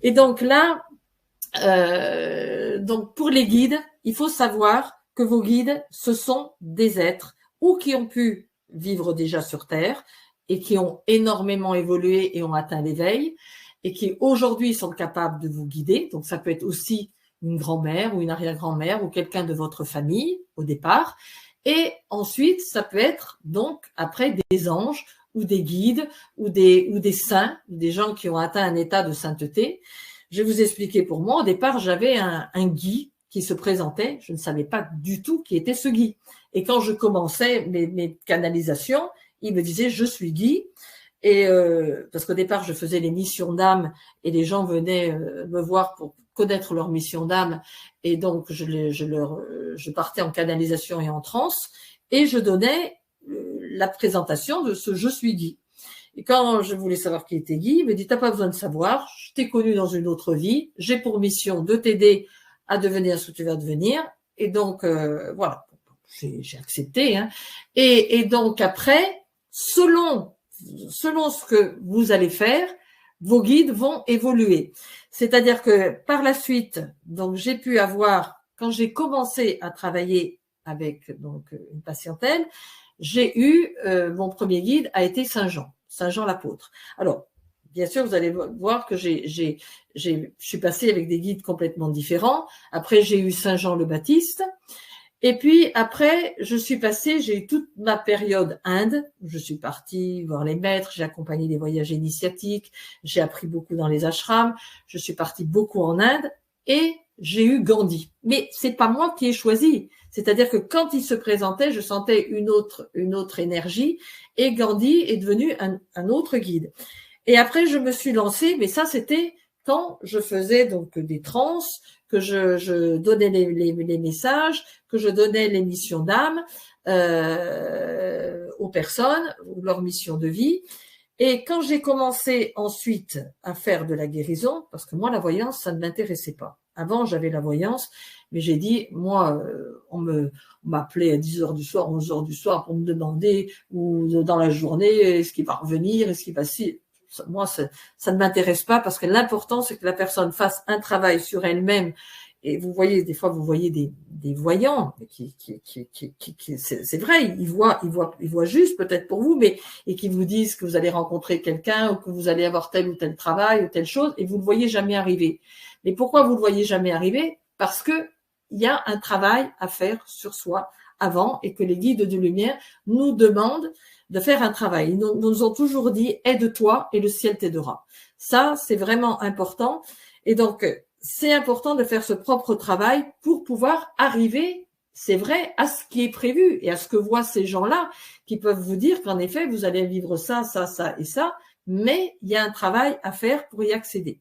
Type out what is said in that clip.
Et donc là, donc pour les guides, il faut savoir que vos guides, ce sont des êtres ou qui ont pu vivre déjà sur Terre et qui ont énormément évolué et ont atteint l'éveil et qui aujourd'hui sont capables de vous guider. Donc ça peut être aussi une grand-mère ou une arrière-grand-mère ou quelqu'un de votre famille au départ. Et ensuite, ça peut être donc après des anges ou des guides ou des saints, des gens qui ont atteint un état de sainteté. Je vais vous expliquer pour moi. Au départ, j'avais un guide qui se présentait. Je ne savais pas du tout qui était ce guide. Et quand je commençais mes canalisations, il me disait « je suis guide ». Et parce qu'au départ, je faisais les missions d'âme et les gens venaient me voir pour connaître leur mission d'âme. Et donc, je partais en canalisation et en transe et je donnais la présentation de ce « je suis Guy ». Et quand je voulais savoir qui était Guy, il me dit « t'as pas besoin de savoir, je t'ai connu dans une autre vie, j'ai pour mission de t'aider à devenir ce que tu vas devenir. » Et donc, voilà, j'ai accepté. Hein. Et donc après, selon ce que vous allez faire, vos guides vont évoluer. C'est-à-dire que par la suite, donc j'ai pu avoir, quand j'ai commencé à travailler avec donc une patientèle, j'ai eu mon premier guide a été Saint Jean l'apôtre. Alors, bien sûr, vous allez voir que je suis passée avec des guides complètement différents. Après, j'ai eu Saint Jean le Baptiste. Et puis après, j'ai eu toute ma période Inde, où je suis partie voir les maîtres, j'ai accompagné des voyages initiatiques, j'ai appris beaucoup dans les ashrams, je suis partie beaucoup en Inde et j'ai eu Gandhi. Mais c'est pas moi qui ai choisi. C'est-à-dire que quand il se présentait, je sentais une autre énergie et Gandhi est devenu un autre guide. Et après, je me suis lancée, mais ça c'était quand je faisais donc des trans, que je donnais les messages, que je donnais les missions d'âme aux personnes, leur mission de vie. Et quand j'ai commencé ensuite à faire de la guérison, parce que moi la voyance, ça ne m'intéressait pas. Avant, j'avais la voyance, mais j'ai dit, moi, on m'appelait à 10 heures du soir, 11 heures du soir pour me demander, ou dans la journée, est-ce qu'il va revenir, est-ce qu'il va si. Moi, ça ne m'intéresse pas parce que l'important, c'est que la personne fasse un travail sur elle-même. Et vous voyez, des fois, vous voyez des voyants c'est vrai, ils voient juste peut-être pour vous, mais et qui vous disent que vous allez rencontrer quelqu'un ou que vous allez avoir tel ou tel travail ou telle chose, et vous le voyez jamais arriver. Mais pourquoi vous le voyez jamais arriver? Parce que il y a un travail à faire sur soi avant et que les guides de lumière nous demandent de faire un travail. Ils nous ont toujours dit « aide-toi et le ciel t'aidera ». Ça, c'est vraiment important. Et donc, c'est important de faire ce propre travail pour pouvoir arriver, c'est vrai, à ce qui est prévu et à ce que voient ces gens-là qui peuvent vous dire qu'en effet, vous allez vivre ça, ça, ça et ça, mais il y a un travail à faire pour y accéder.